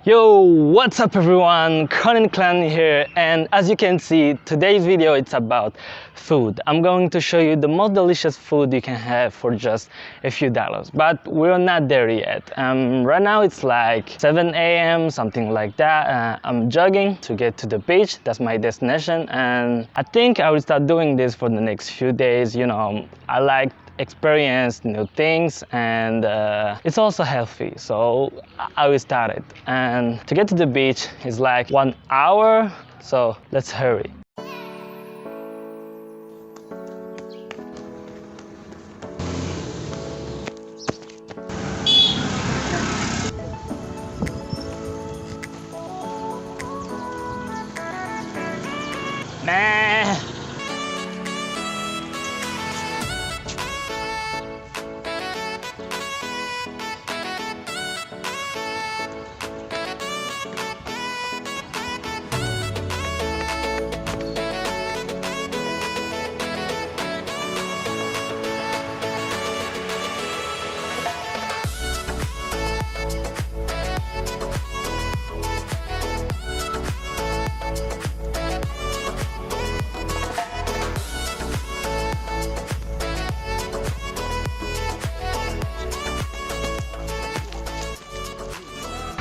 Yo, what's up everyone? Colin Klain here, and as you can see, today's video it's about food. I'm going to show you the most delicious food you can have for just a few dollars, but we're not there yet. Right now it's like 7 a.m. something like that. I'm jogging to get to the beach. That's my destination, and I think I will start doing this for the next few days. You know, I like experience new things, and it's also healthy, so I will start it. And to get to the beach is like 1 hour, so let's hurry. Man.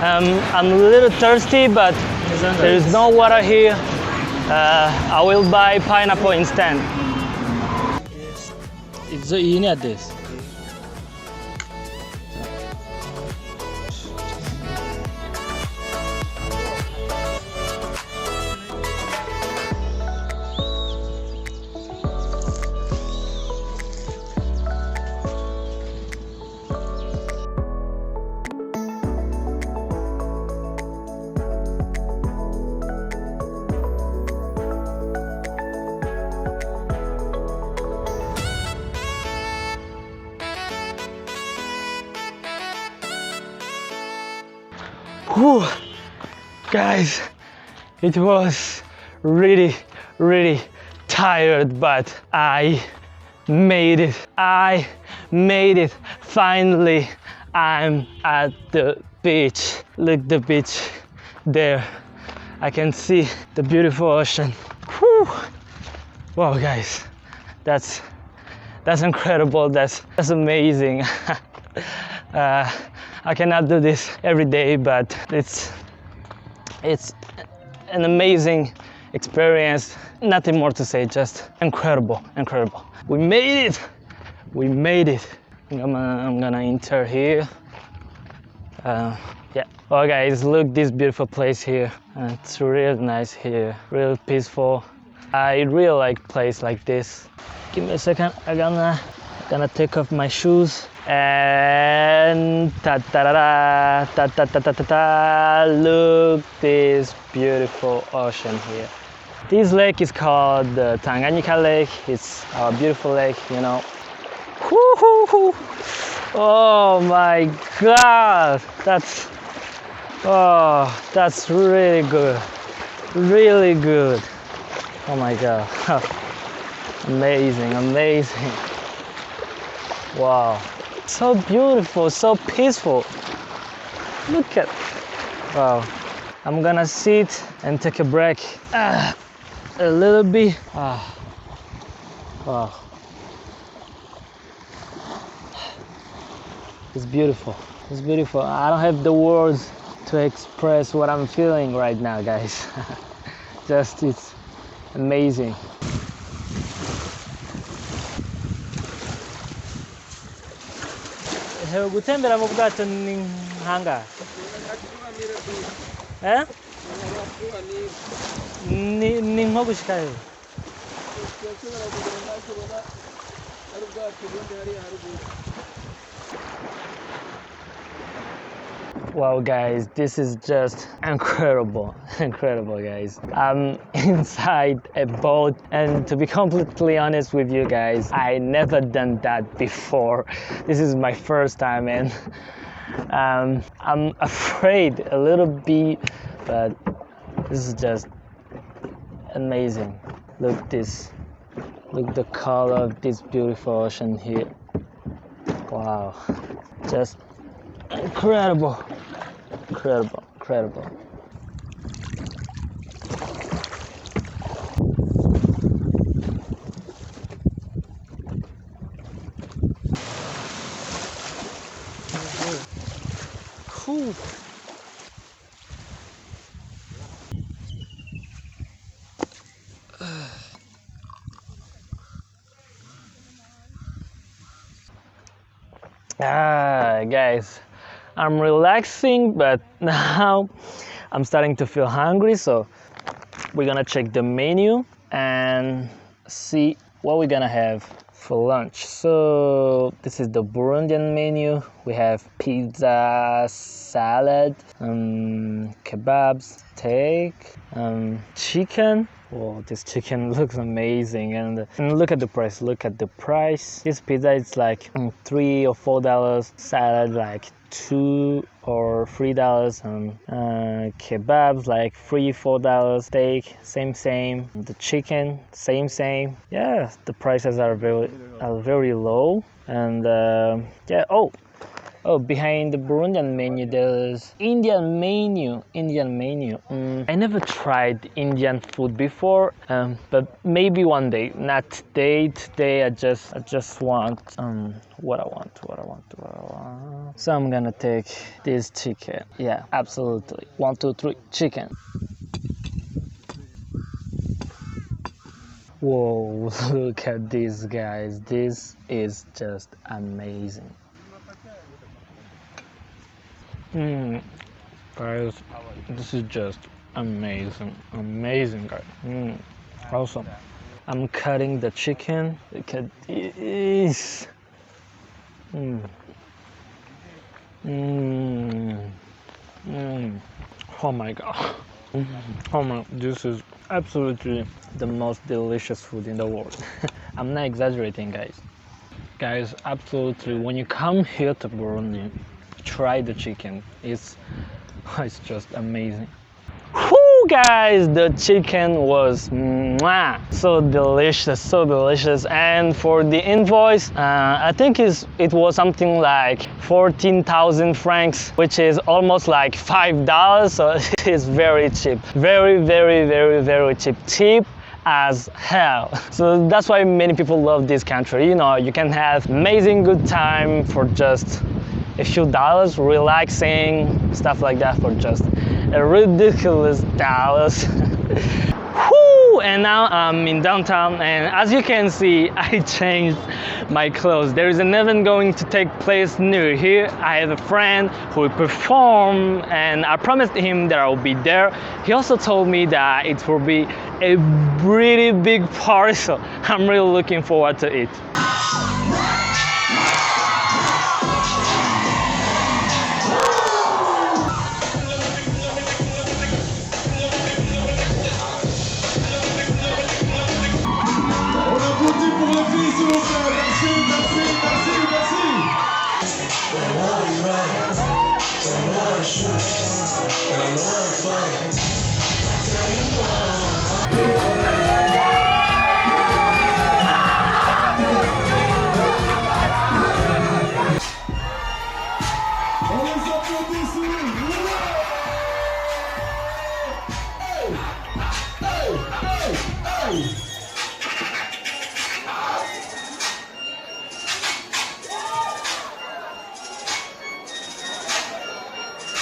I'm a little thirsty, but there is no water here. I will buy pineapple instead. Ini ada. Whew. Guys, it was really tired, but I made it. I made it. Finally, I'm at the beach. Look, the beach there. I can see the beautiful ocean. Whew. Wow, guys, that's incredible. That's amazing. I cannot do this every day, but it's an amazing experience. Nothing more to say, just incredible. We made it. I'm gonna enter here. Yeah. Oh guys, look this beautiful place here. It's real nice here, real peaceful. I really like place like this. Give me a second. I'm gonna take off my shoes. And look this beautiful ocean here. This lake is called the Tanganyika Lake. It's a beautiful lake, you know. Oh my God, that's really good, Oh my God, amazing. Wow. So beautiful, so peaceful. Look at, wow. I'm gonna sit and take a break a little bit. Wow. It's beautiful. I don't have the words to express what I'm feeling right now, guys. Just, it's amazing. Gutembera mu bwato ni hanga ni nko gushika he. Wow guys, this is just incredible guys. I'm inside a boat, and to be completely honest with you guys, I never done that before. This is my first time, and I'm afraid a little bit, but this is just amazing. Look the color of this beautiful ocean here. Wow, just incredible. incredible. Cool. Guys, I'm relaxing, but now I'm starting to feel hungry, so we're gonna check the menu and see what we're gonna have for lunch. So this is the Burundian menu. We have pizza, salad, kebabs, steak, chicken. Whoa, this chicken looks amazing, and look at the price. Look at the price. This pizza is like $3 or $4. Salad like $2 or $3, and kebabs like $3-4. Steak same. The chicken same. Yeah, the prices are very low, and yeah. Oh, behind the Burundian menu, there's Indian menu. I never tried Indian food before, but maybe one day. Not today. Today, I just want what I want. So I'm gonna take this chicken. Yeah, absolutely. 1, 2, 3, chicken. Whoa! Look at this, guys. This is just amazing. Guys, this is just amazing, guys. Awesome. I'm cutting the chicken. Look at this. Oh my god. Oh my, this is absolutely the most delicious food in the world. I'm not exaggerating, guys. Guys, absolutely, when you come here to Burundi, try the chicken. It's just amazing. Whoo, guys, the chicken was so delicious. And for the invoice, I think it was something like 14,000 francs, which is almost like $5. So it is very cheap, very cheap. Cheap as hell. So that's why many people love this country. You know, you can have amazing good time for just a few dollars, relaxing, stuff like that, for just a ridiculous dollars. Woo! And now I'm in downtown, and as you can see, I changed my clothes. There is an event going to take place near here. I have a friend who will perform, and I promised him that I will be there. He also told me that it will be a pretty big party, so I'm really looking forward to it. Merci.